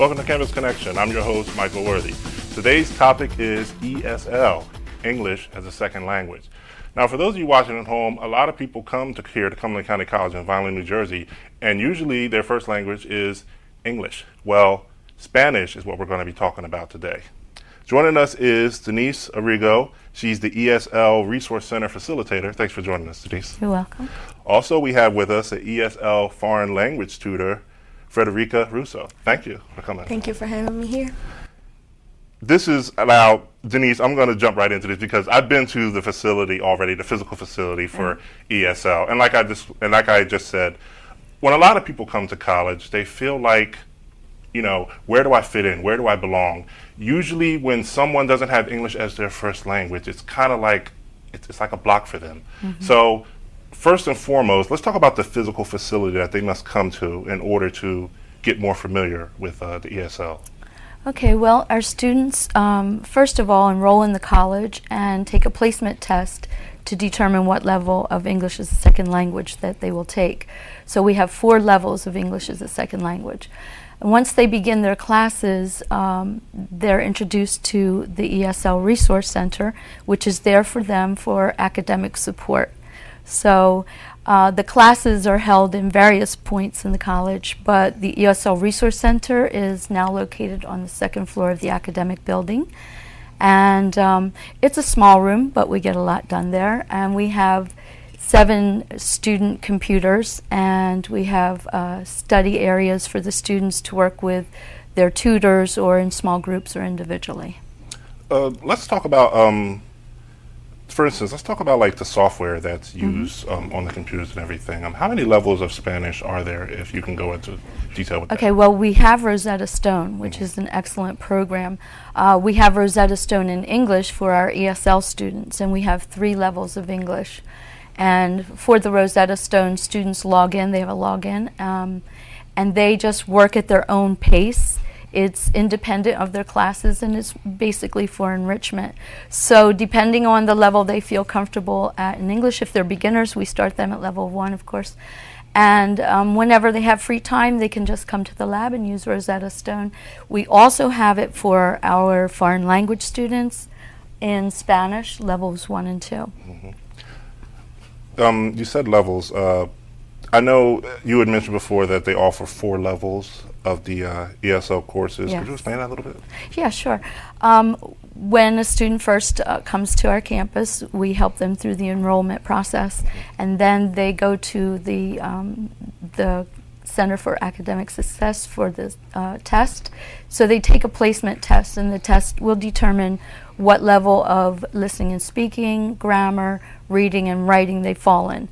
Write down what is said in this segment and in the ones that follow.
Welcome to Campus Connection. I'm your host, Michael Worthy. Today's topic is ESL, English as a Second Language. Now, for those of you watching at home, a lot of people come to Cumberland County College in Vineland, New Jersey, and usually their first language is English. Well, Spanish is what we're going to be talking about today. Joining us is Denise Arrigo. She's the ESL Resource Center Facilitator. Thanks for joining us, Denise. You're welcome. Also, we have with us an ESL Foreign Language Tutor, Frederica Russo. Thank you for coming. Thank you for having me here. This is now, Denise, I'm going to jump right into this because I've been to the facility already, the physical facility for ESL. And like I just said, when a lot of people come to college, they feel like, you know, where do I fit in? Where do I belong? Usually when someone doesn't have English as their first language, it's kind of like, it's like a block for them. Mm-hmm. So first and foremost, let's talk about the physical facility that they must come to in order to get more familiar with the ESL. Okay, well, our students, first of all, enroll in the college and take a placement test to determine what level of English as a second language that they will take. So we have 4 levels of English as a second language. And once they begin their classes, they're introduced to the ESL Resource Center, which is there for them for academic support. So the classes are held in various points in the college, but the ESL Resource Center is now located on the 2nd floor of the academic building. And it's a small room, but we get a lot done there. And we have 7 student computers, and we have study areas for the students to work with their tutors or in small groups or individually. Let's talk about for instance, let's talk about like the software that's used on the computers and everything. How many levels of Spanish are there, if you can go into detail with that? Okay, well, we have Rosetta Stone, which is an excellent program. We have Rosetta Stone in English for our ESL students, and we have 3 levels of English. And for the Rosetta Stone, students log in, they have a login, and they just work at their own pace. It's independent of their classes, and it's basically for enrichment. So depending on the level they feel comfortable at in English, if they're beginners, we start them at level 1, of course. And whenever they have free time, they can just come to the lab and use Rosetta Stone. We also have it for our foreign language students in Spanish, levels 1 and 2. Mm-hmm. You said levels. I know you had mentioned before that they offer 4 levels of the ESL courses. Yes. Could you explain that a little bit? Yeah, sure. When a student first comes to our campus, we help them through the enrollment process, and then they go to the Center for Academic Success for the test. So they take a placement test, and the test will determine what level of listening and speaking, grammar, reading and writing they fall in.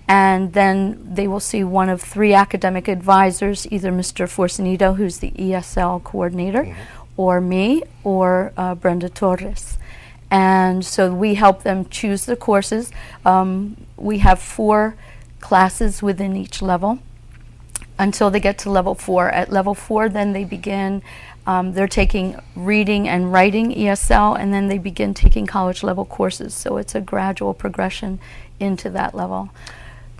And then they will see one of 3 academic advisors, either Mr. Forcenito, who's the ESL coordinator, or me, or Brenda Torres. And so we help them choose the courses. We have 4 classes within each level until they get to level 4. At level 4, then they begin, they're taking reading and writing ESL, and then they begin taking college level courses. So it's a gradual progression into that level.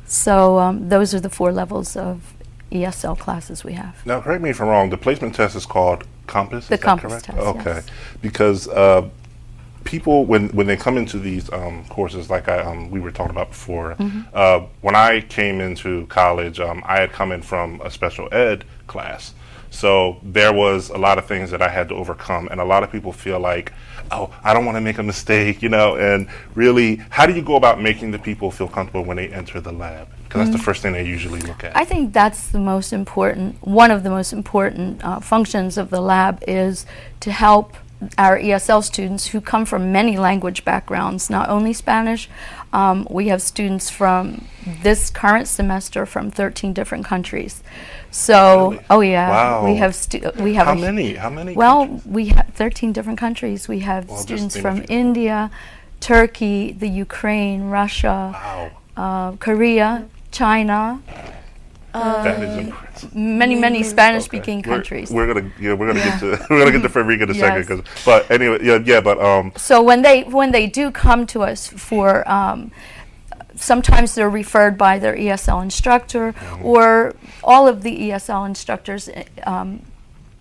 So those are the 4 levels of ESL classes we have. Now, correct me if I'm wrong, the placement test is called COMPAS, the is that COMPAS correct? test, Okay, yes. because people, when they come into these courses, like we were talking about before, when I came into college, I had come in from a special ed class. So there was a lot of things that I had to overcome, and a lot of people feel like, oh, I don't want to make a mistake, you know, and really, how do you go about making the people feel comfortable when they enter the lab? Because that's the first thing they usually look at. I think that's the most important, one of the most important functions of the lab is to help our ESL students who come from many language backgrounds, not only Spanish. We have students from this current semester from 13 different countries. So, Really? oh yeah, Wow. we have How many? How many? Well, countries? we have 13 different countries. We have Well, just students name a from few. India, Turkey, the Ukraine, Russia, Wow, Korea, China, that is impressive. many Spanish-speaking Okay. countries. We're gonna get to we're gonna get to Frederica in a second. Yes. But anyway, but So when they do come to us for, sometimes they're referred by their ESL instructor, or all of the ESL instructors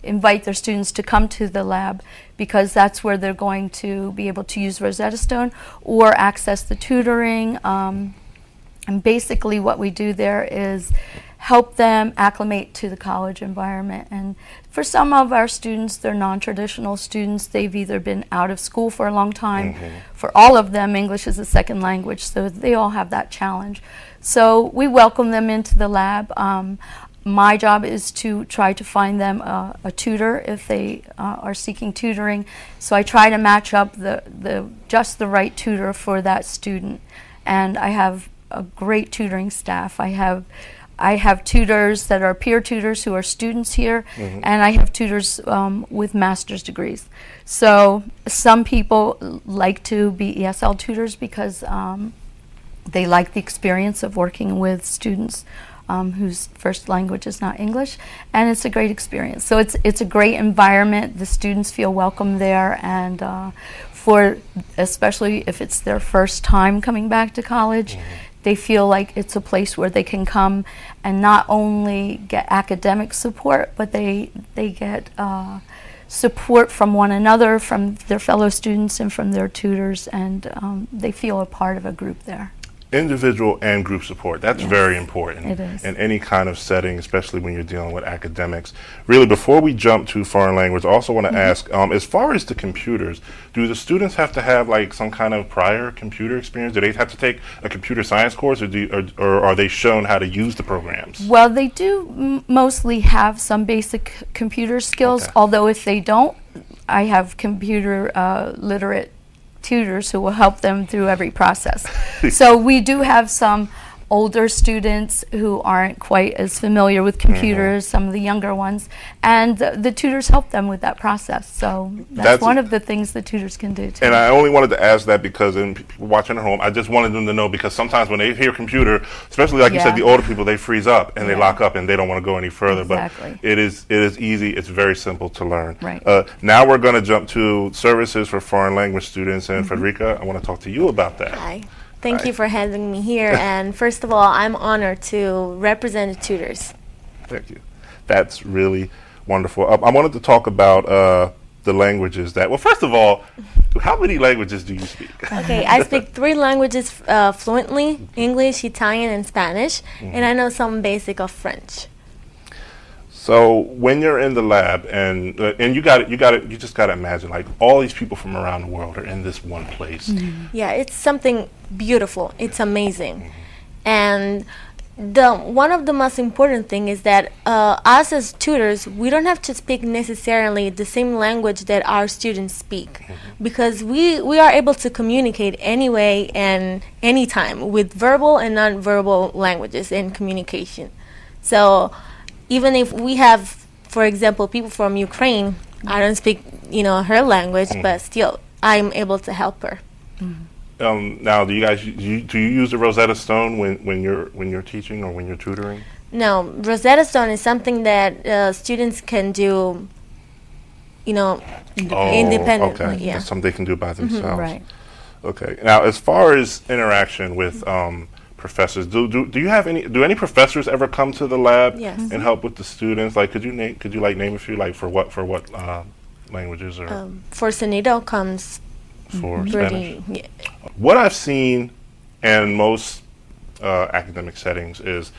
invite their students to come to the lab, because that's where they're going to be able to use Rosetta Stone or access the tutoring. And basically what we do there is help them acclimate to the college environment. And for some of our students, they're non-traditional students. They've either been out of school for a long time. For all of them, English is a second language, so they all have that challenge. So we welcome them into the lab. My job is to try to find them a tutor if they are seeking tutoring. So I try to match up just the right tutor for that student. And I have a great tutoring staff. I have tutors that are peer tutors who are students here, and I have tutors with master's degrees. So some people like to be ESL tutors because they like the experience of working with students whose first language is not English, and it's a great experience. So it's a great environment. The students feel welcome there, and especially if it's their first time coming back to college, they feel like it's a place where they can come and not only get academic support, but they get support from one another, from their fellow students and from their tutors, and they feel a part of a group there. Individual and group support, that's very important It is. in any kind of setting, especially when you're dealing with academics. Really, before we jump to foreign language, I also want to ask, as far as the computers, do the students have to have like some kind of prior computer experience? Do they have to take a computer science course, or are they shown how to use the programs? Well, they do mostly have some basic computer skills, Okay. although if they don't, I have computer literate tutors who will help them through every process. So we do have some older students who aren't quite as familiar with computers, some of the younger ones, and the tutors help them with that process. So that's one of the things the tutors can do too. And I only wanted to ask that because in people watching at home, I just wanted them to know, because sometimes when they hear computer, especially like you said, the older people, they freeze up and they lock up and they don't want to go any further. Exactly. But it is easy. It's very simple to learn. Right. Now we're going to jump to services for foreign language students. And Frederica, I want to talk to you about that. Hi. Thank you for having me here. And first of all, I'm honored to represent the tutors. Thank you. That's really wonderful. I wanted to talk about the languages that, well, first of all, how many languages do you speak? Okay, I speak 3 languages fluently: English, Italian, and Spanish. And I know some basic of French. So when you're in the lab, and you just got to imagine, like, all these people from around the world are in this one place. Yeah, it's something beautiful. It's amazing. And one of the most important thing is that us as tutors, we don't have to speak necessarily the same language that our students speak, because we are able to communicate anyway and anytime with verbal and non-verbal languages and communication. So even if we have, for example, people from Ukraine, I don't speak, her language, but still, I'm able to help her. Now, do you guys do you use the Rosetta Stone when you're teaching or when you're tutoring? No, Rosetta Stone is something that students can do, independently. Okay. Yeah. That's something they can do by themselves. Right. Okay. Now, as far as interaction with professors, do any professors ever come to the lab Yes. and help with the students? Like, could you name a few, like, for what languages or For Sonido comes for Spanish? pretty. Yeah. What I've seen in most academic settings is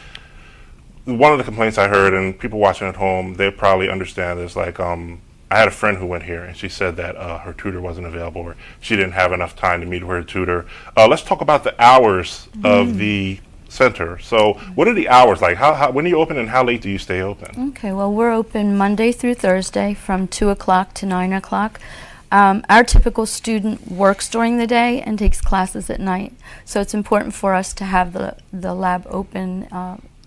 one of the complaints I heard, and people watching at home, they probably understand this. Like, I had a friend who went here, and she said that her tutor wasn't available, or she didn't have enough time to meet with her tutor. Let's talk about the hours of the center. So, what are the hours like? When are you open, and how late do you stay open? Okay, well, we're open Monday through Thursday from 2 o'clock to 9 o'clock. Our typical student works during the day and takes classes at night, so it's important for us to have the lab open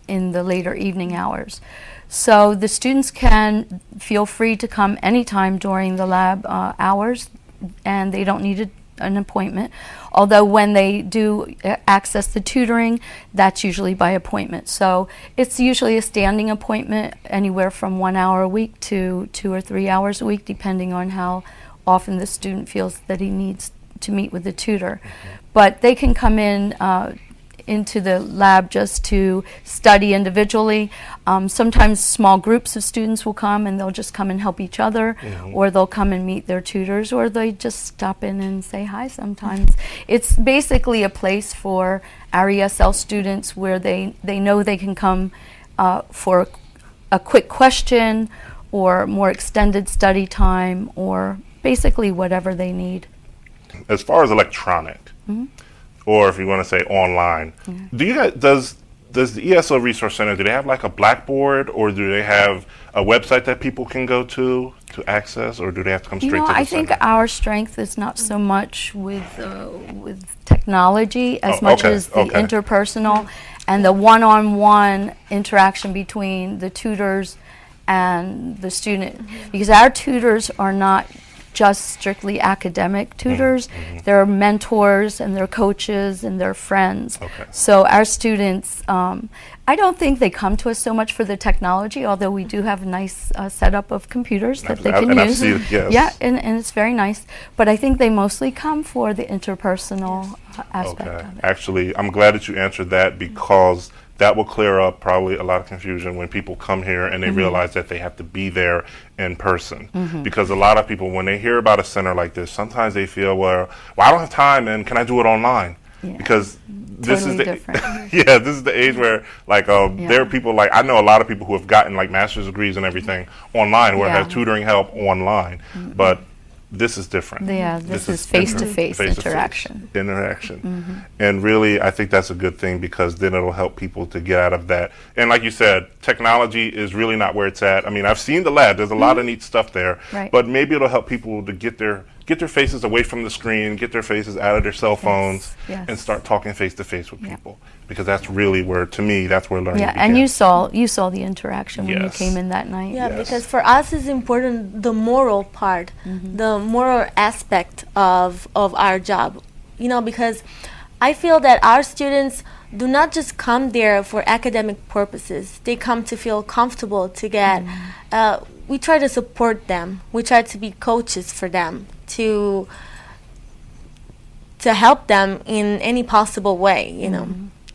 in the later evening hours. So the students can feel free to come anytime during the lab hours, and they don't need an appointment. Although when they do access the tutoring, that's usually by appointment. So it's usually a standing appointment, anywhere from 1 hour a week to 2 or 3 hours a week, depending on how often the student feels that he needs to meet with the tutor. But they can come in into the lab just to study individually. Sometimes small groups of students will come and they'll just come and help each other, or they'll come and meet their tutors, or they just stop in and say hi sometimes. It's basically a place for our ESL students where they know they can come for a quick question or more extended study time, or basically whatever they need. As far as electronic, or if you want to say online, do you guys, does the ESL Resource Center, do they have like a Blackboard, or do they have a website that people can go to access, or do they have to come straight to the I center? think our strength is not so much with technology as much okay, as the okay. interpersonal and the one-on-one interaction between the tutors and the student, because our tutors are not just strictly academic tutors. They're mentors and they're coaches and they're friends. Okay. So our students, I don't think they come to us so much for the technology, although we do have a nice setup of computers that they can And I've use. seen it, yes. Yeah, and it's very nice. But I think they mostly come for the interpersonal aspect Okay. of it. Actually, I'm glad that you answered that, because that will clear up probably a lot of confusion when people come here and they realize that they have to be there in person. Because a lot of people, when they hear about a center like this, sometimes they feel, well, I don't have time, and can I do it online? Yeah. Because this Totally is the different. yeah, this is the age where like there are people, like I know a lot of people who have gotten like master's degrees and everything online, who have Yeah. tutoring help online, but this is different. Yeah, this is different. face-to-face Face-to-face interaction. interaction. And really, I think that's a good thing, because then it'll help people to get out of that. And like you said, technology is really not where it's at. I mean, I've seen the lab. There's a lot of neat stuff there. Right. But maybe it'll help people to get their faces away from the screen, get their faces out of their cell phones, yes. and start talking face-to-face with Yeah. people. Because that's really where, to me, that's where learning Yeah, begins. and you saw the interaction when you Yes. came in that night. Yeah, Yes. because for us it's important the moral part, the moral aspect of our job. You know, because I feel that our students do not just come there for academic purposes. They come to feel comfortable, to get, we try to support them. We try to be coaches for them, to help them in any possible way, you know.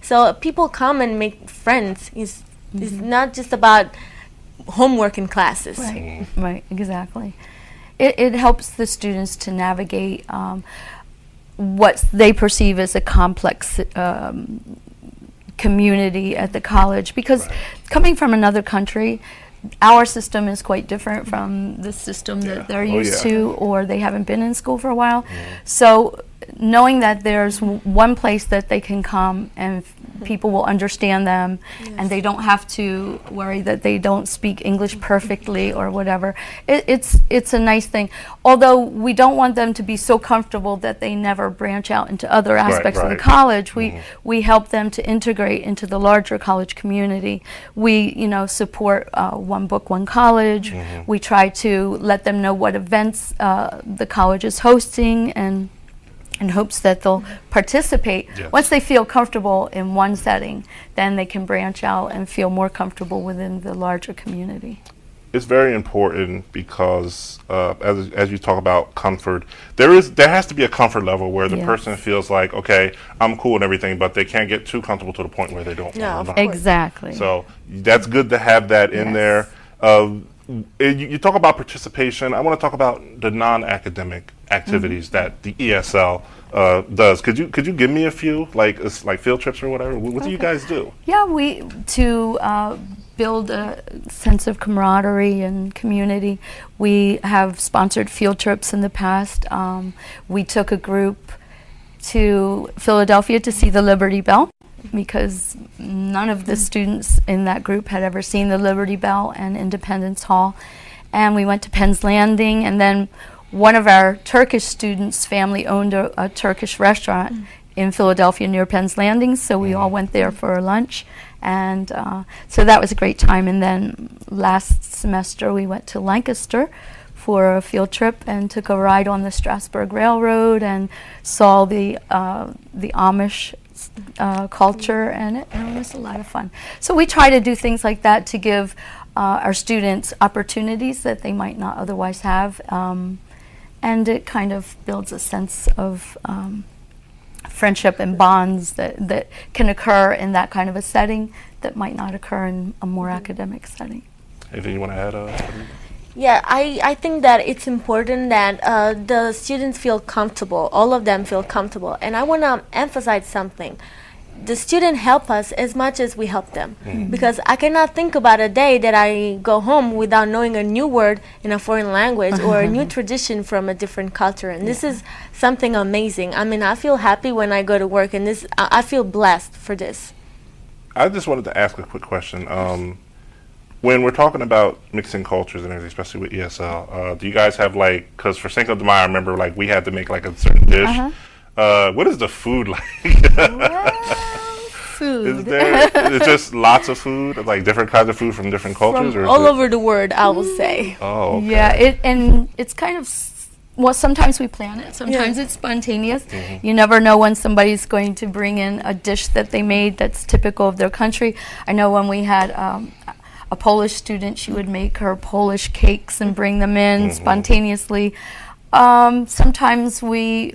So people come and make friends. It's not just about homework in classes. Right, right, exactly. It helps the students to navigate what they perceive as a complex community at the college, because coming from another country, our system is quite different from the system that they're used to, or they haven't been in school for a while. So knowing that there's one place that they can come and people will understand them, and they don't have to worry that they don't speak English perfectly or whatever, it's a nice thing. Although we don't want them to be so comfortable that they never branch out into other aspects of the college, we help them to integrate into the larger college community. We, support One Book, One College. We try to let them know what events the college is hosting, and in hopes that they'll participate. Yes. Once they feel comfortable in one setting, then they can branch out and feel more comfortable within the larger community. It's very important, because as you talk about comfort, there has to be a comfort level where the Yes. person feels like, okay, I'm cool and everything, but they can't get too comfortable to the point where they don't Yeah, want to of learn. course. Exactly. So that's good to have that in Yes. there. You talk about participation. I want to talk about the non-academic activities that the ESL does. Could you give me a few, like field trips or whatever? What do you guys do? Yeah, to build a sense of camaraderie and community, we have sponsored field trips in the past. We took a group to Philadelphia to see the Liberty Bell, because none of the students in that group had ever seen the Liberty Bell and Independence Hall. And we went to Penn's Landing, and then one of our Turkish students' family owned a Turkish restaurant in Philadelphia near Penn's Landing, so we all went there for lunch. And so that was a great time. And then last semester we went to Lancaster for a field trip and took a ride on the Strasburg Railroad and saw the Amish culture, and it was a lot of fun. So we try to do things like that to give our students opportunities that they might not otherwise have, and it kind of builds a sense of friendship and bonds that can occur in that kind of a setting that might not occur in a more academic setting. Anything you want to add? Yeah, I think that it's important that the students feel comfortable, all of them feel comfortable. And I want to emphasize something. The student help us as much as we help them. Because I cannot think about a day that I go home without knowing a new word in a foreign language or a new tradition from a different culture. And this is something amazing. I mean, I feel happy when I go to work, and I feel blessed for this. I just wanted to ask a quick question. When we're talking about mixing cultures and everything, especially with ESL, do you guys have like, because for Cinco de Mayo, I remember like we had to make like a certain dish. What is the food like? Food. Is just lots of food, like different kinds of food from different cultures? From or all over the world, I will say. Oh, okay. Yeah, and it's kind of, well, sometimes we plan it, sometimes it's spontaneous. You never know when somebody's going to bring in a dish that they made that's typical of their country. I know when we had a Polish student, she would make her Polish cakes and bring them in spontaneously. Sometimes we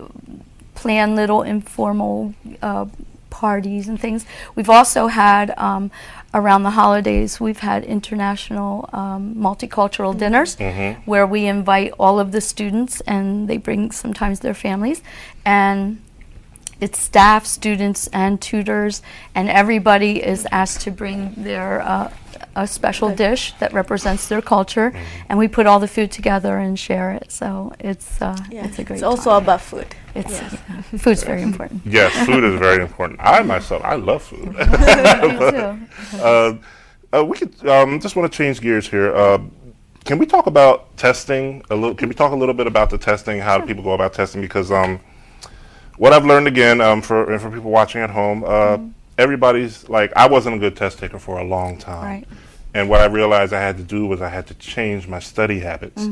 plan little informal parties and things. We've also had, around the holidays, we've had international multicultural dinners where we invite all of the students, and they bring sometimes their families. And it's staff, students, and tutors, and everybody is asked to bring their a special dish that represents their culture, and we put all the food together and share it. So it's a great. It's also time. about food. It's food's very important. Yes, food is very important. I myself, I love food. Me too. We could just want to change gears here. Can we talk about testing a little? Can we talk a little bit about the testing? How do people go about testing? Because what I've learned again for people watching at home, everybody's like, I wasn't a good test taker for a long time. Right. And what I realized I had to do was I had to change my study habits.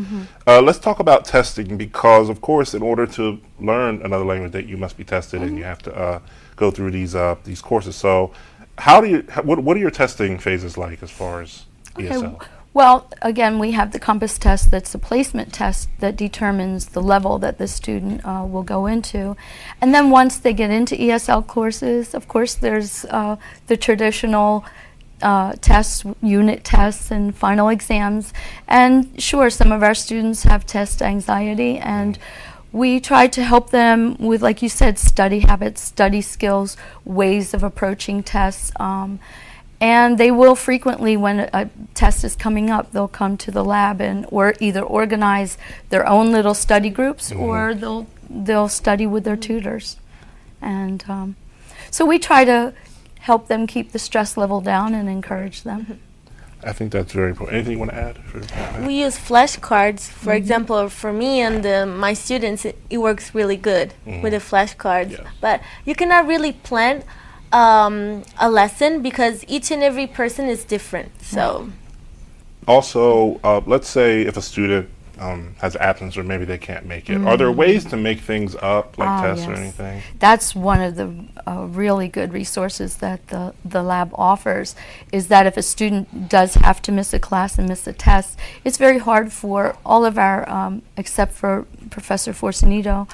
Let's talk about testing, because, of course, in order to learn another language, that you must be tested and you have to go through these courses. So, what are your testing phases like as far as ESL? Well, again, we have the COMPASS test. That's a placement test that determines the level that the student will go into. And then once they get into ESL courses, of course, there's the traditional tests, unit tests, and final exams. And sure, some of our students have test anxiety, and we try to help them with, like you said, study habits, study skills, ways of approaching tests. And they will frequently, when a test is coming up, they'll come to the lab and or either organize their own little study groups, or they'll study with their tutors. And so we try to help them keep the stress level down and encourage them. I think that's very important. Anything you want to add? We use flashcards. For example, for me and my students, it works really good with the flashcards. Yeah. But you cannot really plan a lesson because each and every person is different. So, Also, let's say if a student has absence or maybe they can't make it, are there ways to make things up, like tests or Yes. anything? That's one of the really good resources that the lab offers, is that if a student does have to miss a class and miss a test, it's very hard for all of our, except for Professor Forcenito,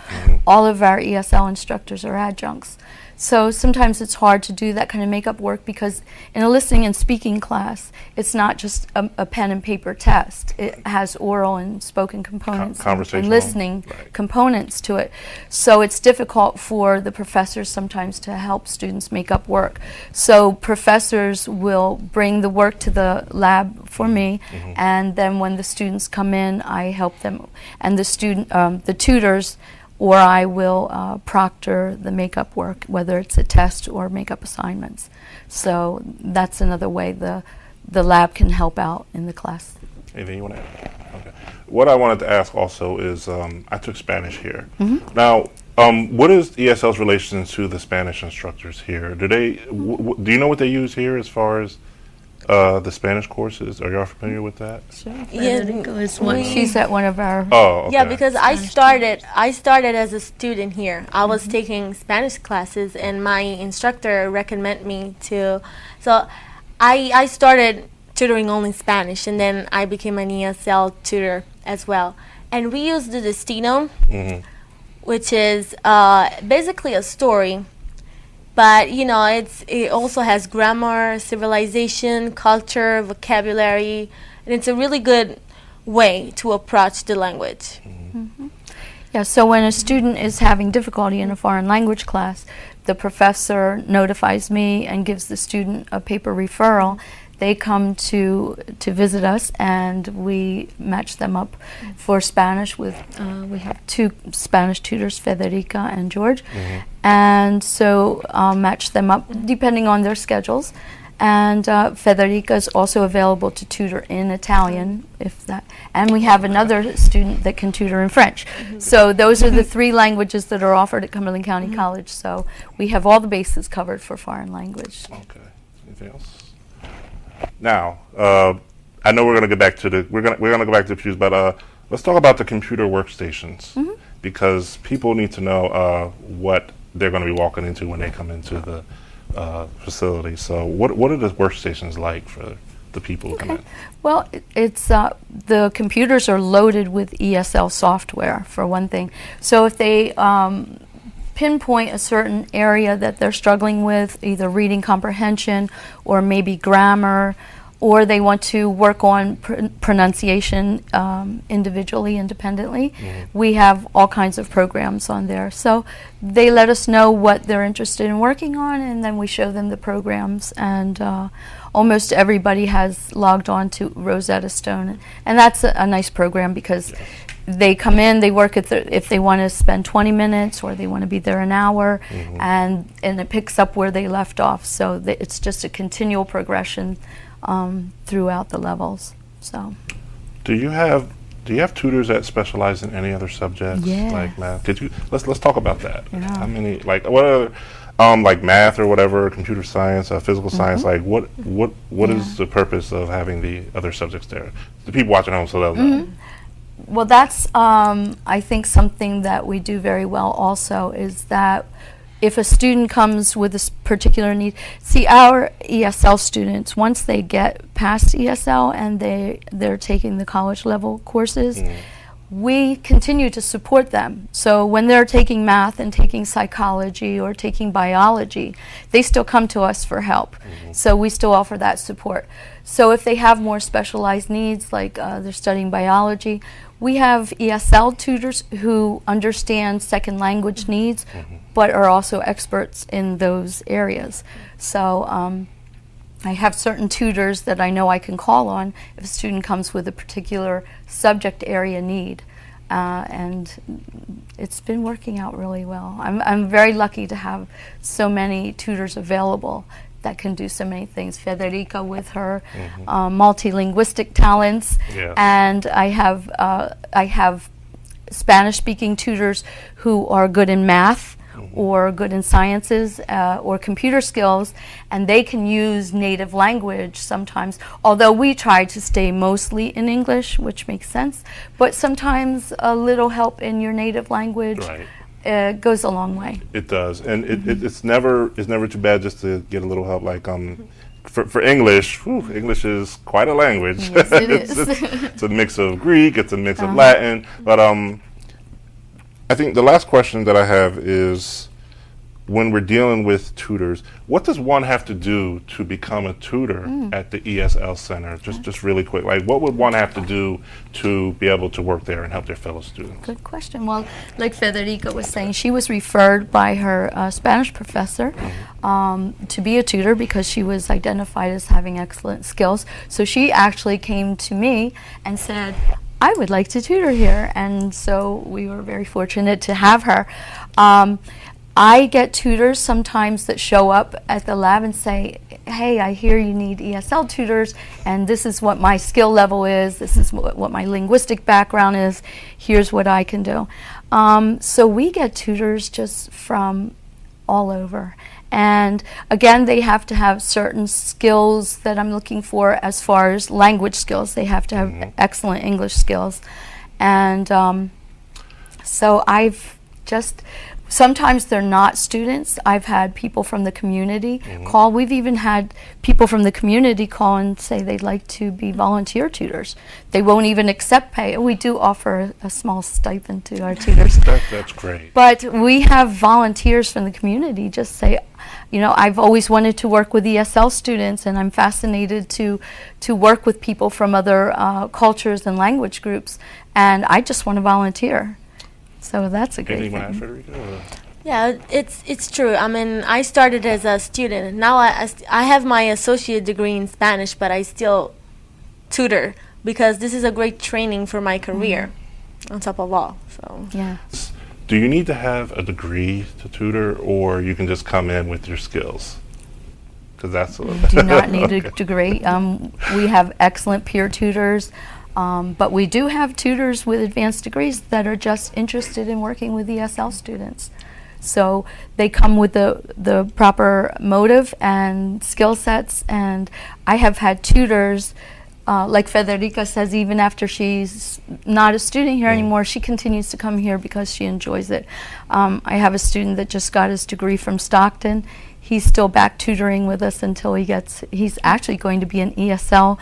all of our ESL instructors are adjuncts. So sometimes it's hard to do that kind of makeup work, because in a listening and speaking class, it's not just a pen and paper test. It has oral and spoken components and Conversational. listening Right. components to it. So it's difficult for the professors sometimes to help students make up work. So professors will bring the work to the lab for me, and then when the students come in, I help them. And the tutors or I will proctor the makeup work, whether it's a test or makeup assignments. So that's another way the lab can help out in the class. Anything you want to add? Okay. What I wanted to ask also is, I took Spanish here. Now, what is ESL's relation to the Spanish instructors here? Do they? Do you know what they use here as far as the Spanish courses? Are y'all familiar with that? Yeah, She's at one of our. Oh, okay. yeah, because I started as a student here. I was taking Spanish classes, and my instructor recommended me to. So, I started tutoring only Spanish, and then I became an ESL tutor as well. And we use the Destino. which is basically a story. But you know, it also has grammar, civilization, culture, vocabulary, and it's a really good way to approach the language. Yeah, so when a student is having difficulty in a foreign language class, the professor notifies me and gives the student a paper referral. They come to visit us, and we match them up for Spanish with, we have 2 Spanish tutors, Federica and George, and so I'll match them up depending on their schedules. And Federica is also available to tutor in Italian, if that. And we have another student that can tutor in French. So those are the 3 languages that are offered at Cumberland County College. So we have all the bases covered for foreign language. Okay. Anything else? Now, I know we're going to get back to the we're going to go back to the pews, but let's talk about the computer workstations because people need to know what they're going to be walking into when they come into the facility. So what are the workstations like for the people who come in? Well, it's the computers are loaded with ESL software, for one thing. So if they pinpoint a certain area that they're struggling with, either reading comprehension or maybe grammar, or they want to work on pronunciation individually, independently, we have all kinds of programs on there. So they let us know what they're interested in working on, and then we show them the programs. And almost everybody has logged on to Rosetta Stone, and that's a nice program because they come in, they work at if they want to spend 20 minutes or they want to be there an hour, and it picks up where they left off. So it's just a continual progression throughout the levels. So, do you have tutors that specialize in any other subjects like math? Let's talk about that. Yeah. How many, like what other like math or whatever, computer science, physical science, like what is the purpose of having the other subjects there? The people watching at home, so they'll know. Well, that's I think something that we do very well also is that if a student comes with a particular need, see our ESL students, once they get past ESL and they're taking the college level courses, we continue to support them. So when they're taking math and taking psychology or taking biology, they still come to us for help. So we still offer that support. So if they have more specialized needs, like they're studying biology, we have ESL tutors who understand second language needs, but are also experts in those areas. So I have certain tutors that I know I can call on if a student comes with a particular subject area need. And it's been working out really well. I'm very lucky to have so many tutors available that can do so many things. Federica with her multilinguistic talents, and I have Spanish-speaking tutors who are good in math or good in sciences or computer skills, and they can use native language sometimes, although we try to stay mostly in English, which makes sense, but sometimes a little help in your native language goes a long way. It does, and it's never too bad just to get a little help. Like for English, English is quite a language. Yes, it is. It's a mix of Greek, it's a mix of Latin, but I think the last question that I have is, when we're dealing with tutors, what does one have to do to become a tutor at the ESL Center? Just really quick, like what would one have to do to be able to work there and help their fellow students? Good question. Well, like Federica was saying, she was referred by her Spanish professor to be a tutor because she was identified as having excellent skills. So she actually came to me and said, I would like to tutor here, and so we were very fortunate to have her. I get tutors sometimes that show up at the lab and say, hey, I hear you need ESL tutors, and this is what my skill level is, this is what my linguistic background is, here's what I can do. So we get tutors just from all over. And again, they have to have certain skills that I'm looking for as far as language skills. They have to have excellent English skills. And so Sometimes they're not students. I've had people from the community call. We've even had people from the community call and say they'd like to be volunteer tutors. They won't even accept pay. We do offer a small stipend to our tutors. That's great. But we have volunteers from the community just say, you know, I've always wanted to work with ESL students, and I'm fascinated to work with people from other cultures and language groups, and I just want to volunteer. So that's a great Anyone else, thing. Federico? Yeah, it's true. I mean, I started as a student. Now I have my associate degree in Spanish, but I still tutor because this is a great training for my career on top of all. So Yeah. Do you need to have a degree to tutor, or you can just come in with your skills? Because that's a Do not need a degree. We have excellent peer tutors, but we do have tutors with advanced degrees that are just interested in working with ESL students. So they come with the proper motive and skill sets, and I have had tutors, like Federica says, even after she's not a student here anymore, she continues to come here because she enjoys it. I have a student that just got his degree from Stockton. He's still back tutoring with us until he's actually going to be an ESL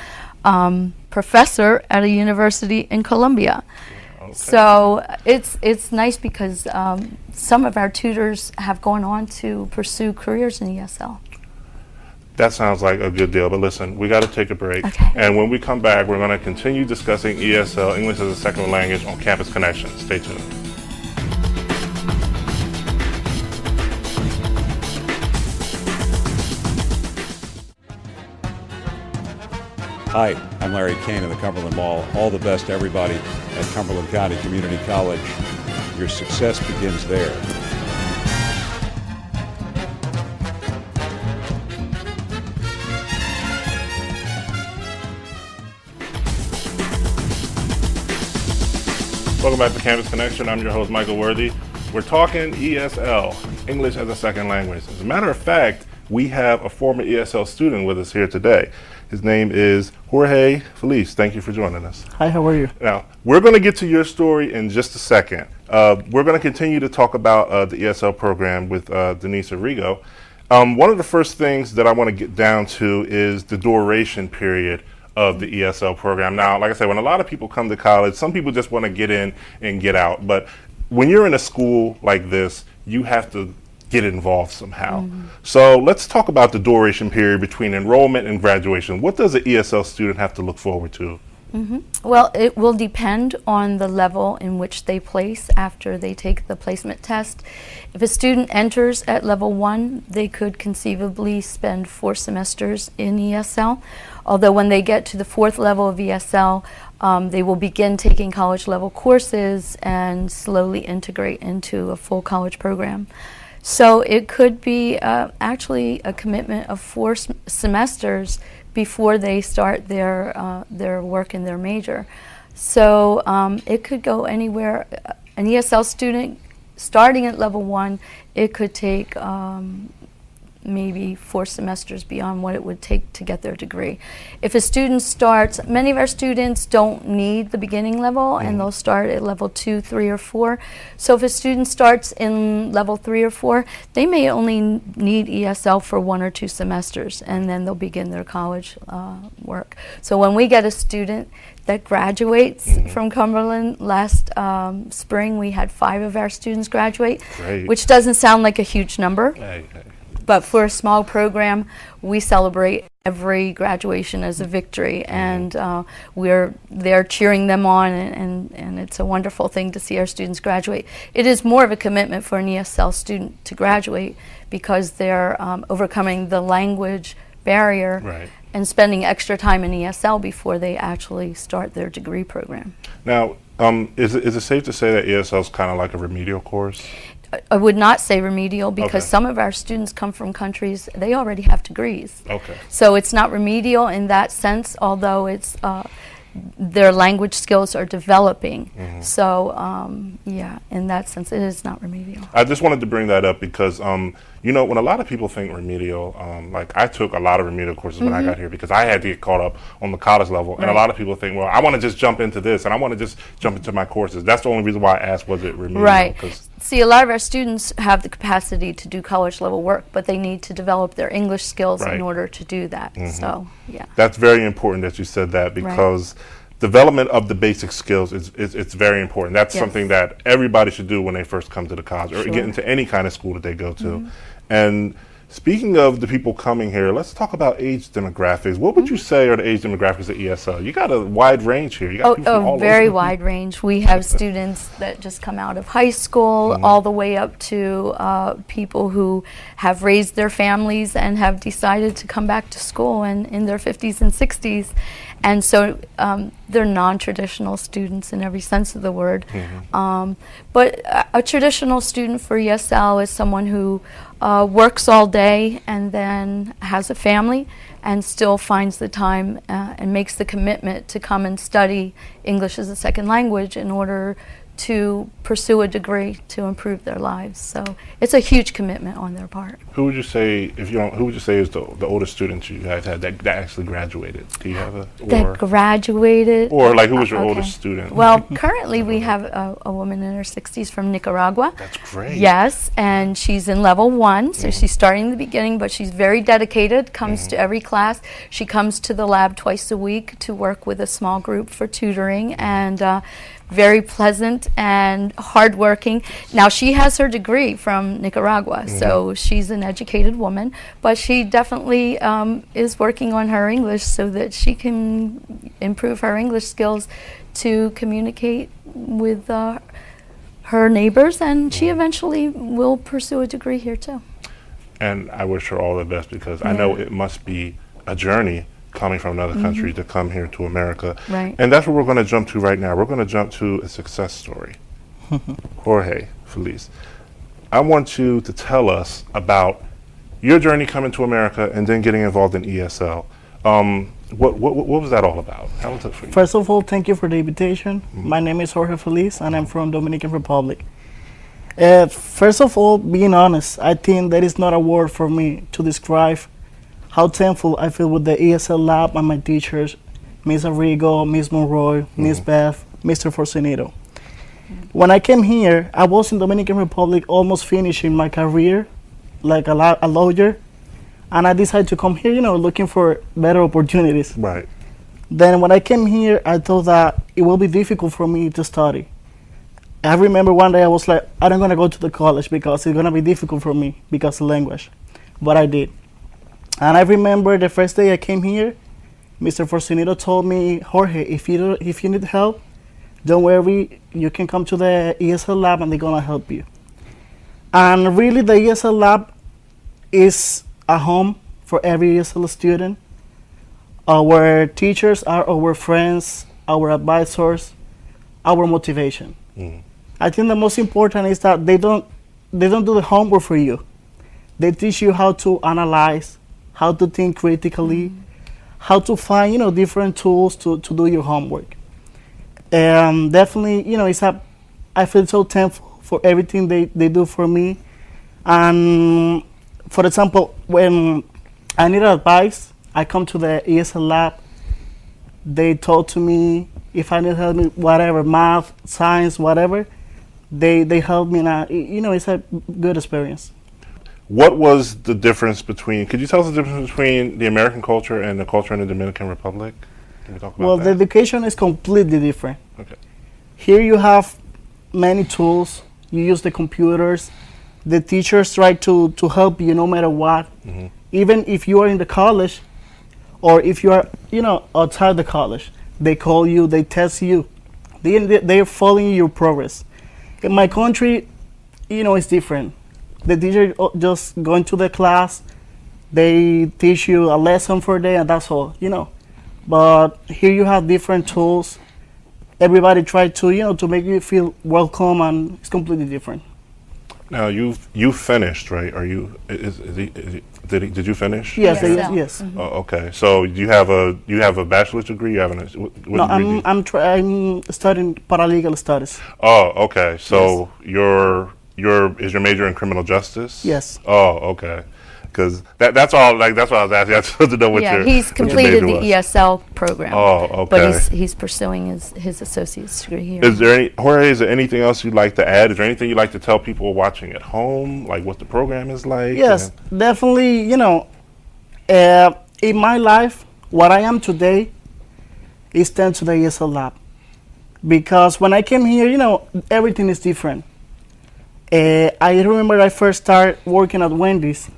professor at a university in Columbia. Okay. So it's nice because some of our tutors have gone on to pursue careers in ESL. That sounds like a good deal, but listen, we got to take a break. Okay. And when we come back, we're going to continue discussing ESL, English as a Second Language, on Campus Connection. Stay tuned. Hi, I'm Larry Kane of the Cumberland Mall. All the best to everybody at Cumberland County Community College. Your success begins there. Welcome back to Campus Connection. I'm your host, Michael Worthy. We're talking ESL, English as a Second Language. As a matter of fact, we have a former ESL student with us here today. His name is Jorge Feliz. Thank you for joining us. Hi, how are you? Now, we're going to get to your story in just a second. We're going to continue to talk about the ESL program with Denise Arrigo. One of the first things that I want to get down to is the duration period of the ESL program. Now, like I said, when a lot of people come to college, some people just want to get in and get out. But when you're in a school like this, you have to get involved somehow. So let's talk about the duration period between enrollment and graduation. What does an ESL student have to look forward to? Well, it will depend on the level in which they place after they take the placement test. If a student enters at level 1, they could conceivably spend 4 semesters in ESL. Although when they get to the 4th level of ESL, they will begin taking college level courses and slowly integrate into a full college program. So it could be actually a commitment of 4 semesters before they start their work in their major. So it could go anywhere. An ESL student starting at level 1, it could take maybe 4 semesters beyond what it would take to get their degree. If a student starts, many of our students don't need the beginning level, and they'll start at level 2, 3, or 4. So if a student starts in level 3 or 4, they may only need ESL for 1 or 2 semesters, and then they'll begin their college work. So when we get a student that graduates from Cumberland, last spring we had 5 of our students graduate, Great. which doesn't sound like a huge number. Hey. But for a small program, we celebrate every graduation as a victory, and we're there cheering them on, and it's a wonderful thing to see our students graduate. It is more of a commitment for an ESL student to graduate because they're overcoming the language barrier Right. and spending extra time in ESL before they actually start their degree program. Now, is it safe to say that ESL is kind of like a remedial course? I would not say remedial because Okay. some of our students come from countries, they already have degrees. Okay. So it's not remedial in that sense, although it's their language skills are developing. So yeah, in that sense, it is not remedial. I just wanted to bring that up because You know, when a lot of people think remedial, like I took a lot of remedial courses when I got here because I had to get caught up on the college level. And a lot of people think, well, I want to just jump into this and I want to just jump into my courses. That's the only reason why I asked, was it remedial? Right. 'Cause- See, a lot of our students have the capacity to do college level work, but they need to develop their English skills Right. in order to do that. So, yeah. That's very important that you said that, because development of the basic skills is it's very important. That's Yes. something that everybody should do when they first come to the college or Sure. get into any kind of school that they go to. And speaking of the people coming here, let's talk about age demographics. What would you say are the age demographics at ESL? You got a wide range here. You got people from all Oh, very over. wide range. We have students that just come out of high school, all the way up to people who have raised their families and have decided to come back to school and in their 50s and 60s. And so they're non-traditional students in every sense of the word. But a traditional student for ESL is someone who works all day and then has a family and still finds the time and makes the commitment to come and study English as a second language in order to pursue a degree to improve their lives. So it's a huge commitment on their part. Who would you say, if you don't, who would you say is the oldest students you guys had that actually graduated? Do you have a That graduated. or like who was your Okay. oldest student? Well, currently we have a woman in her 60s from Nicaragua. That's great. Yes, and she's in level 1, so she's starting in the beginning, but she's very dedicated, comes to every class. She comes to the lab twice a week to work with a small group for tutoring, and very pleasant and hardworking. Now, she has her degree from Nicaragua, so she's an educated woman, but she definitely is working on her English so that she can improve her English skills to communicate with her neighbors, and she eventually will pursue a degree here too. And I wish her all the best, because I know it must be a journey coming from another country to come here to America. Right. And that's what we're going to jump to right now. We're going to jump to a success story. Jorge Feliz, I want you to tell us about your journey coming to America and then getting involved in ESL. What was that all about? How was it for you? First of all, thank you for the invitation. My name is Jorge Feliz, and I'm from Dominican Republic. First of all, being honest, I think that is not a word for me to describe how thankful I feel with the ESL lab and my teachers, Miss Arrigo, Miss Monroy, Miss Beth, Mr. Forcenito. When I came here, I was in Dominican Republic almost finishing my career, like a lawyer, and I decided to come here, looking for better opportunities. Right. Then when I came here, I thought that it will be difficult for me to study. I remember one day I was like, I don't gonna go to the college because it's gonna be difficult for me because of language. But I did. And I remember the first day I came here, Mr. Forcenito told me, Jorge, if you need help, don't worry, you can come to the ESL lab and they're gonna help you. And really the ESL lab is a home for every ESL student. Our teachers are our friends, our advisors, our motivation. I think the most important is that they don't do the homework for you. They teach you how to analyze, how to think critically, how to find different tools to do your homework. Definitely, I feel so thankful for everything they do for me. And for example, when I need advice, I come to the ESL lab. They talk to me if I need help with whatever, math, science, whatever. They help me, and it's a good experience. What was the difference between, could you tell us the difference between the American culture and the culture in the Dominican Republic? Can we talk about Well, that? the education is completely different. Okay. Here you have many tools. You use the computers. The teachers try to help you no matter what. Even if you are in the college or if you are, outside the college, they call you, they test you. They're following your progress. In my country, it's different. The teacher just going to the class, they teach you a lesson for a day and that's all, But here you have different tools. Everybody try to, to make you feel welcome, and it's completely different. Now you finished, right? Are you? Did you finish? Yes, Yes. yes. Oh, okay. So you have a bachelor's degree. You have what No, degree do you- I'm studying paralegal studies. Oh, okay. So your is your major in criminal justice? Yes. Oh, okay. Because that's all. Like that's what I was asking. I just wanted to know what Yeah, your he's what your completed major the was. ESL program. Oh, okay. But he's pursuing his associate's degree here. Is there Jorge? Is there anything else you'd like to add? Is there anything you'd like to tell people watching at home, like what the program is like? Yes, definitely. In my life, what I am today is thanks to the ESL lab. Because when I came here, everything is different. I remember I first started working at Wendy's.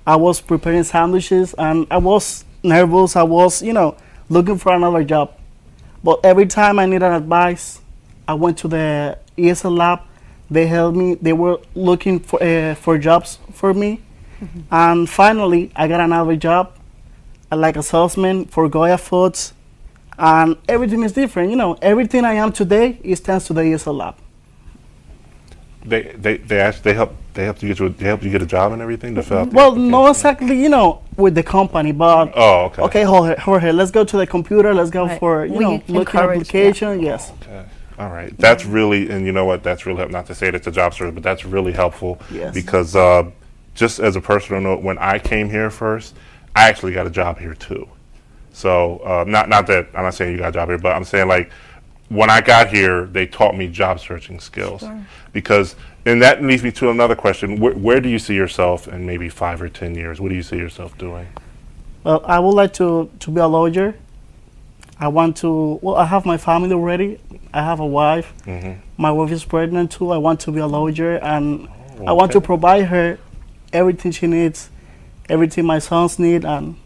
I was preparing sandwiches and I was nervous. I was, looking for another job. But every time I needed advice, I went to the ESL lab. They helped me. They were looking for jobs for me. Mm-hmm. And finally, I got another job, like a salesman for Goya Foods. And everything is different. Everything I am today is thanks to the ESL lab. They help you get a job and everything to fill out the Well, application? not exactly, with the company, but Oh, okay. okay, Jorge, let's go to the computer. Let's go Right. for We looking encourage, application. Yes, Okay. All right. That's really, and you know what? That's really not to say that it's a job service, but that's really helpful. Yes. Because just as a personal note, when I came here first, I actually got a job here too. So not that I'm not saying you got a job here, but I'm saying like when I got here, they taught me job searching skills. Sure. Because, and that leads me to another question. Where do you see yourself in maybe 5 or 10 years? What do you see yourself doing? well, I would like to be a lawyer. I want to. Well, I have my family already. I have a wife. Mm-hmm. My wife is pregnant too. I want to be a lawyer, and I want to okay. provide her everything she needs, everything my sons need, and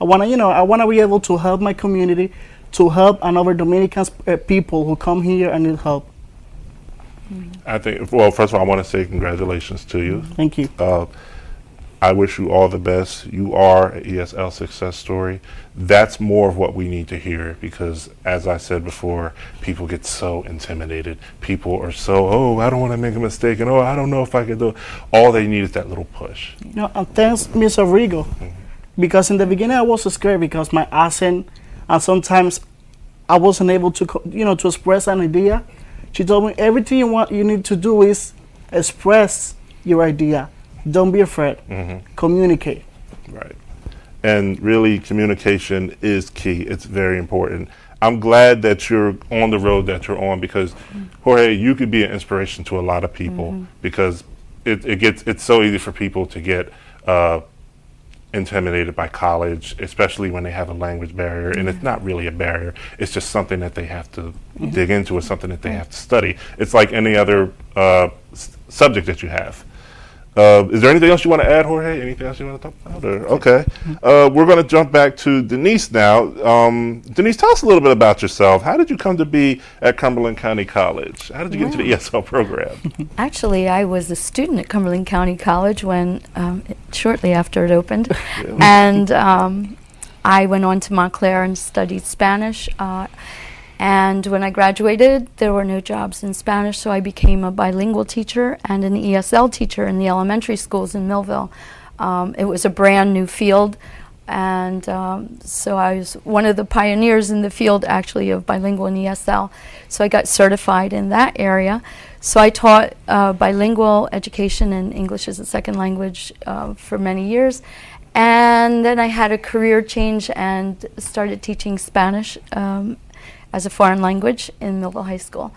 I want to, I want to be able to help my community, to help another Dominican people who come here and need help. I think, well, first of all, I want to say congratulations to you. Thank you. I wish you all the best. You are an ESL success story. That's more of what we need to hear because, as I said before, people get so intimidated. People are so, oh, I don't want to make a mistake, and oh, I don't know if I can do it. All they need is that little push. And thanks, Ms. Arrigo, because in the beginning I was scared because my accent, and sometimes I wasn't able to, to express an idea. She told me everything you need to do is express your idea. Don't be afraid. Communicate. Right. And really, communication is key. It's very important. I'm glad that you're on the road that you're on because, Jorge, you could be an inspiration to a lot of people because it's so easy for people to get intimidated by college, especially when they have a language barrier. And it's not really a barrier. It's just something that they have to dig into. It's something that they have to study. It's like any other subject that you have. Is there anything else you want to add, Jorge? Anything else you want to talk about? Okay. We're going to jump back to Denise now. Denise, tell us a little bit about yourself. How did you come to be at Cumberland County College? How did you get into the ESL program? Actually, I was a student at Cumberland County College when shortly after it opened, and I went on to Montclair and studied Spanish. And when I graduated, there were no jobs in Spanish, so I became a bilingual teacher and an ESL teacher in the elementary schools in Millville. It was a brand new field, and so I was one of the pioneers in the field, actually, of bilingual and ESL. So I got certified in that area. So I taught bilingual education and English as a second language for many years. And then I had a career change and started teaching Spanish as a foreign language in Millville High School.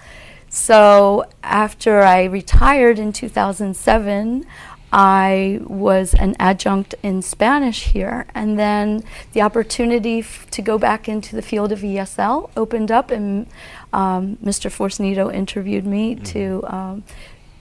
So after I retired in 2007, I was an adjunct in Spanish here, and then the opportunity to go back into the field of ESL opened up, and Mr. Forcenito interviewed me to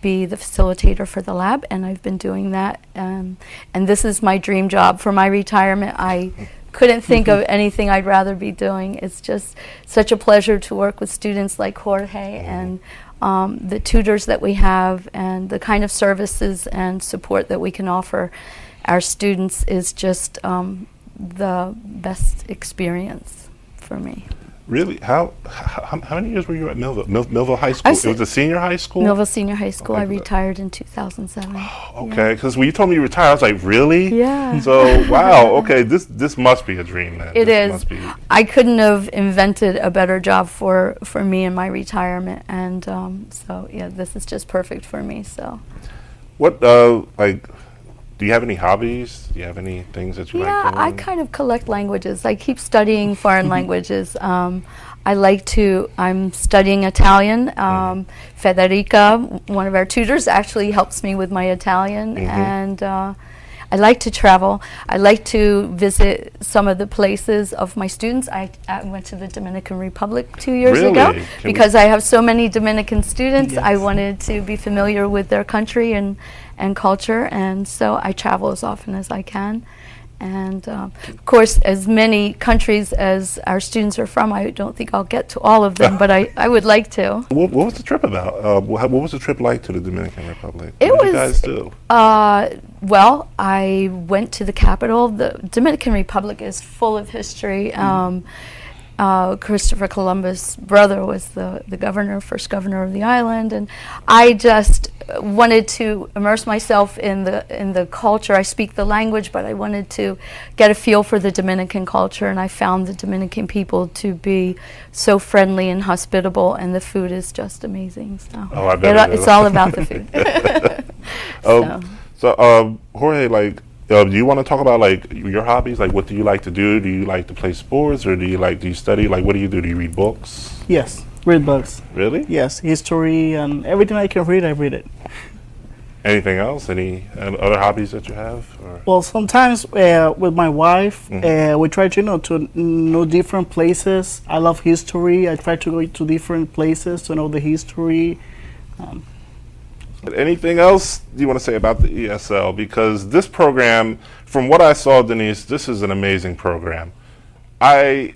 be the facilitator for the lab, and I've been doing that. And this is my dream job for my retirement. I couldn't think of anything I'd rather be doing. It's just such a pleasure to work with students like Jorge and the tutors that we have and the kind of services and support that we can offer our students is just the best experience for me. Really? How many years were you at Millville? Millville High School? was- It was a senior high school? Millville Senior High School. Okay, I good. retired in 2007. Okay, because when you told me you retired, I was like, really? Yeah. So, wow, okay, this must be a dream then. It This is. must be. I couldn't have invented a better job for me in my retirement, and so yeah, this is just perfect for me. So What, like, do you have any hobbies? Do you have any things that you yeah, like doing? I kind of collect languages. I keep studying foreign languages. I'm studying Italian. Federica, one of our tutors, actually helps me with my Italian, and I like to travel. I like to visit some of the places of my students. I went to the Dominican Republic 2 years ago Really? because I have so many Dominican students. I Yes. wanted to be familiar with their country and culture, and so I travel as often as I can. And of course, as many countries as our students are from, I don't think I'll get to all of them, but I would like to. What was the trip about? What was the trip like to the Dominican Republic? It What did you was- guys do? Well, I went to the capital. The Dominican Republic is full of history. Christopher Columbus' brother was the governor, first governor of the island, and I just wanted to immerse myself in the culture. I speak the language, but I wanted to get a feel for the Dominican culture, and I found the Dominican people to be so friendly and hospitable, and the food is just amazing. So Oh, I bet it is. it's all about the food. Jorge, like, do you want to talk about like your hobbies? Like, what do you like to do? Do you like to play sports, or do you study? Like, what do you do? Do you read books? Yes, read books. Really? Yes, history and everything I can read, I read it. Anything else? Any other hobbies that you have? Or? Well, sometimes with my wife, we try to to know different places. I love history. I try to go to different places to know the history. Anything else you want to say about the ESL? Because this program, from what I saw, Denise, this is an amazing program. I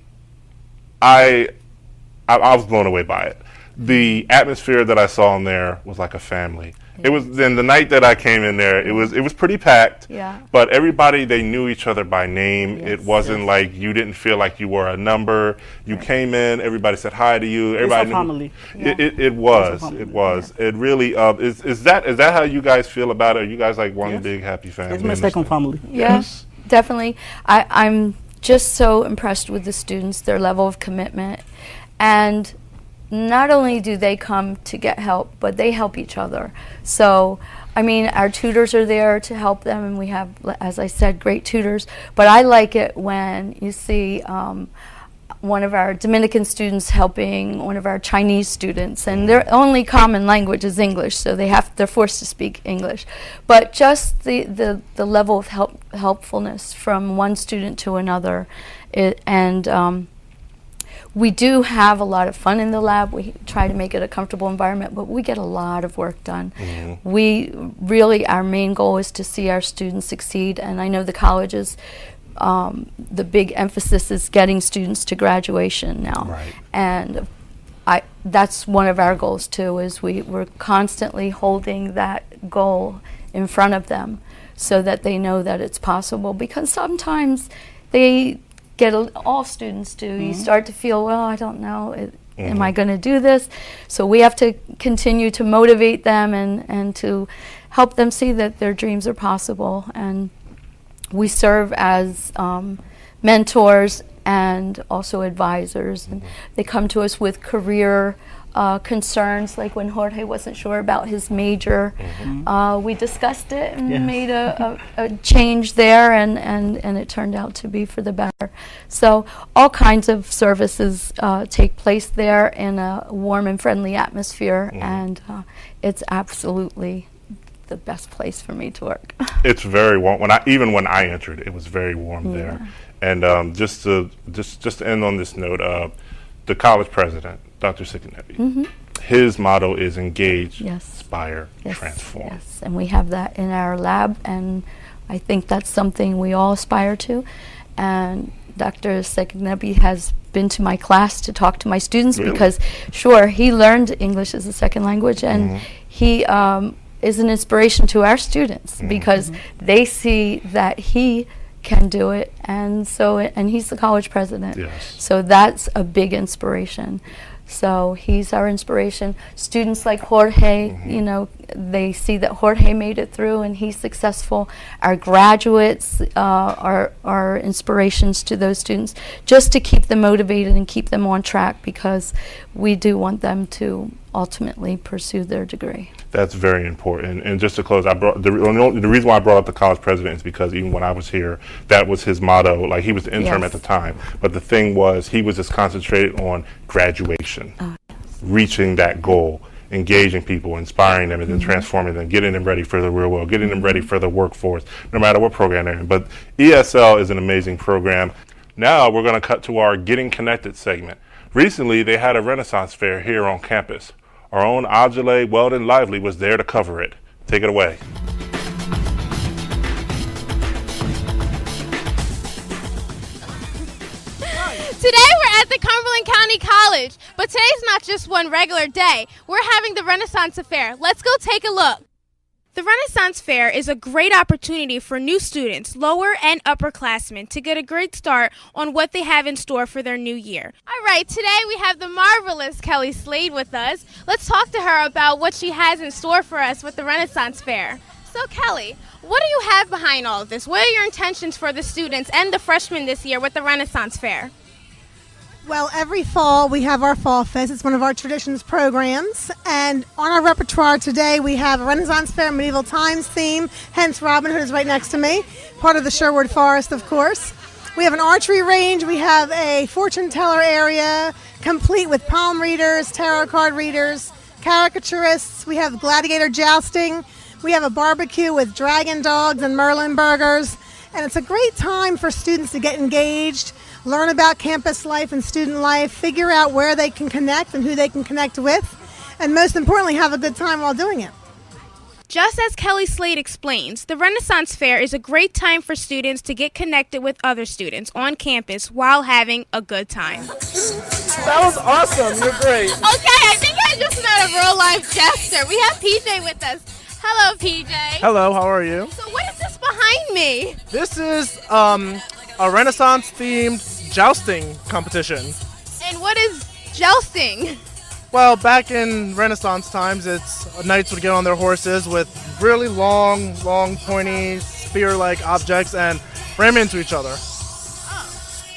was blown away by it. The atmosphere that I saw in there was like a family. It was then the night that I came in there. It was pretty packed. Yeah. But everybody, they knew each other by name. Yes, it wasn't like you didn't feel like you were a number. You came in. Everybody said hi to you. Everybody a family. It was. family, It was. It really is that how you guys feel about it? Are you guys like one Yes. big happy family? It's my in this second thing? family. Yes, definitely. I'm just so impressed with the students, their level of commitment. And not only do they come to get help, but they help each other. So, I mean, our tutors are there to help them, and we have, as I said, great tutors. But I like it when you see one of our Dominican students helping one of our Chinese students, and their only common language is English, so they're forced to speak English. But just the level of helpfulness from one student to another, we do have a lot of fun in the lab. We try to make it a comfortable environment, but we get a lot of work done. We really, our main goal is to see our students succeed, and I know the colleges, the big emphasis is getting students to graduation now. Right. And that's one of our goals too, is we're constantly holding that goal in front of them so that they know that it's possible, because sometimes they all students do. You start to feel, well, I don't know, am I going to do this? So we have to continue to motivate them and to help them see that their dreams are possible. And we serve as mentors and also advisors. And they come to us with career concerns, like when Jorge wasn't sure about his major. We discussed it and Yes. made a change there, and it turned out to be for the better. So all kinds of services take place there in a warm and friendly atmosphere, and it's absolutely the best place for me to work. It's very warm. When I entered, it was very warm there. And just to end on this note, the college president, Dr. Sikanebi, his motto is engage, Yes. inspire, transform. Yes, and we have that in our lab, and I think that's something we all aspire to. And Dr. Sikanebi has been to my class to talk to my students Really? because, sure, he learned English as a second language, and he is an inspiration to our students because they see that he can do it, and and he's the college president. Yes. So that's a big inspiration. So he's our inspiration. Students like Jorge, you know, they see that Jorge made it through and he's successful. Our graduates are inspirations to those students, just to keep them motivated and keep them on track, because we do want them to ultimately pursue their degree. That's very important. And just to close, I brought the reason why I brought up the college president is because even when I was here, that was his motto. Like, he was the interim Yes. at the time, but the thing was, he was just concentrated on graduation, reaching that goal, engaging people, inspiring them, and then transforming them, getting them ready for the real world, getting them ready for the workforce, no matter what program they're in. But ESL is an amazing program. Now we're going to cut to our Getting Connected segment. Recently, they had a Renaissance fair here on campus. Our own Ajale Weldon Lively was there to cover it. Take it away. Today we're at the Cumberland County College, but today's not just one regular day. We're having the Renaissance Fair. Let's go take a look. The Renaissance Fair is a great opportunity for new students, lower and upperclassmen, to get a great start on what they have in store for their new year. All right, today we have the marvelous Kelly Slade with us. Let's talk to her about what she has in store for us with the Renaissance Fair. So Kelly, what do you have behind all of this? What are your intentions for the students and the freshmen this year with the Renaissance Fair? Well, every fall we have our Fall Fest. It's one of our traditions programs. And on our repertoire today we have a Renaissance Fair Medieval Times theme, hence Robin Hood is right next to me, part of the Sherwood Forest, of course. We have an archery range. We have a fortune teller area, complete with palm readers, tarot card readers, caricaturists. We have gladiator jousting. We have a barbecue with dragon dogs and Merlin burgers. And it's a great time for students to get engaged, learn about campus life and student life, figure out where they can connect and who they can connect with, and most importantly, have a good time while doing it. Just as Kelly Slade explains, the Renaissance Fair is a great time for students to get connected with other students on campus while having a good time. That was awesome. You're great. Okay, I think I just met a real life jester. We have PJ with us. Hello, PJ. Hello, how are you? So what is this behind me? This is a Renaissance-themed jousting competition. And what is jousting? Well, back in Renaissance times, it's knights would get on their horses with really long, pointy, spear-like objects and ram into each other.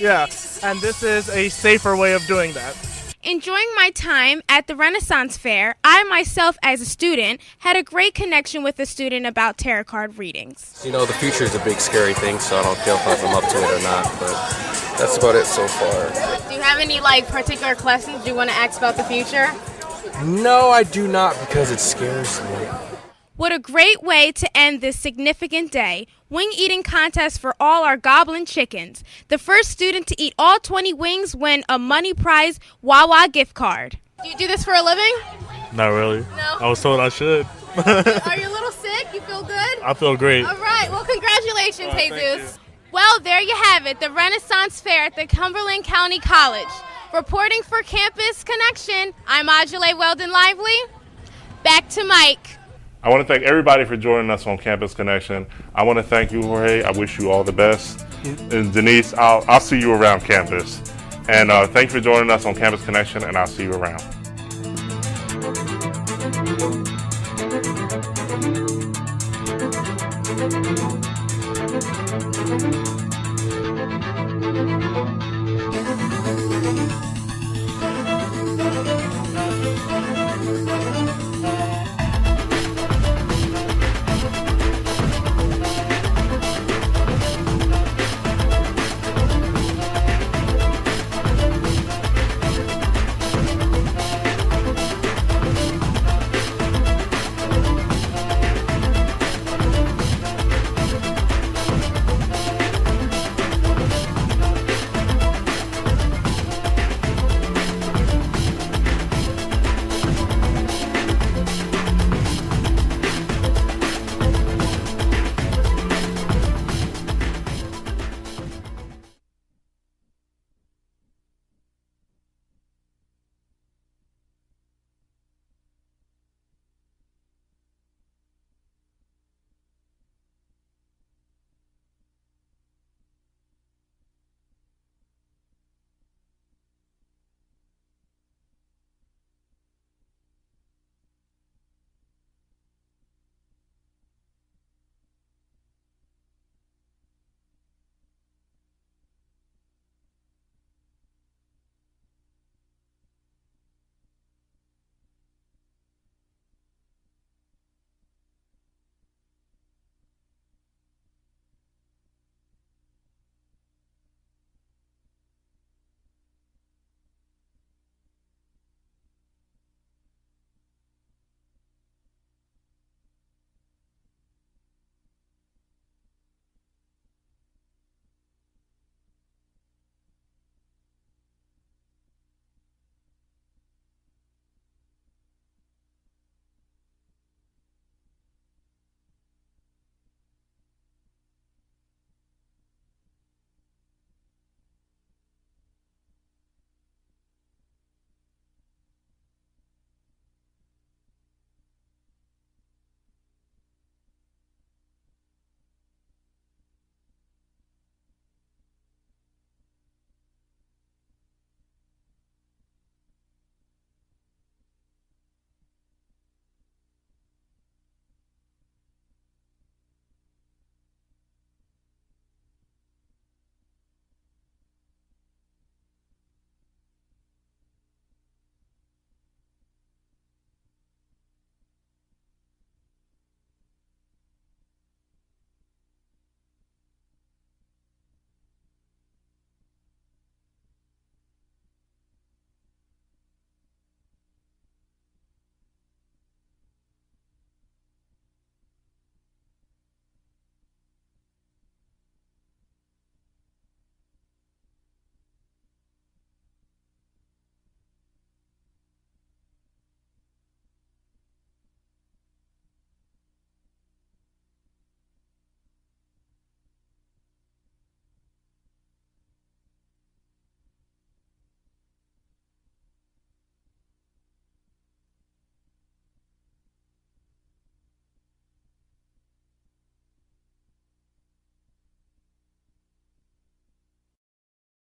Yeah, and this is a safer way of doing that. Enjoying my time at the Renaissance Fair, I myself as a student had a great connection with a student about tarot card readings. You know, the future is a big scary thing, so I don't feel if I'm up to it or not, but that's about it so far. Do you have any particular questions you want to ask about the future? No, I do not, because it scares me. What a great way to end this significant day. Wing eating contest for all our goblin chickens. The first student to eat all 20 wings win a money prize Wawa gift card. Do you do this for a living? Not really. No? I was told I should. Are you a little sick? You feel good? I feel great. All right. Well, congratulations, Thank Jesus. Well, there you have it, the Renaissance Fair at the Cumberland County College. Reporting for Campus Connection, I'm Ajale Weldon Lively. Back to Mike. I want to thank everybody for joining us on Campus Connection. I want to thank you, Jorge. I wish you all the best. And Denise, I'll see you around campus. And thank you for joining us on Campus Connection, and I'll see you around.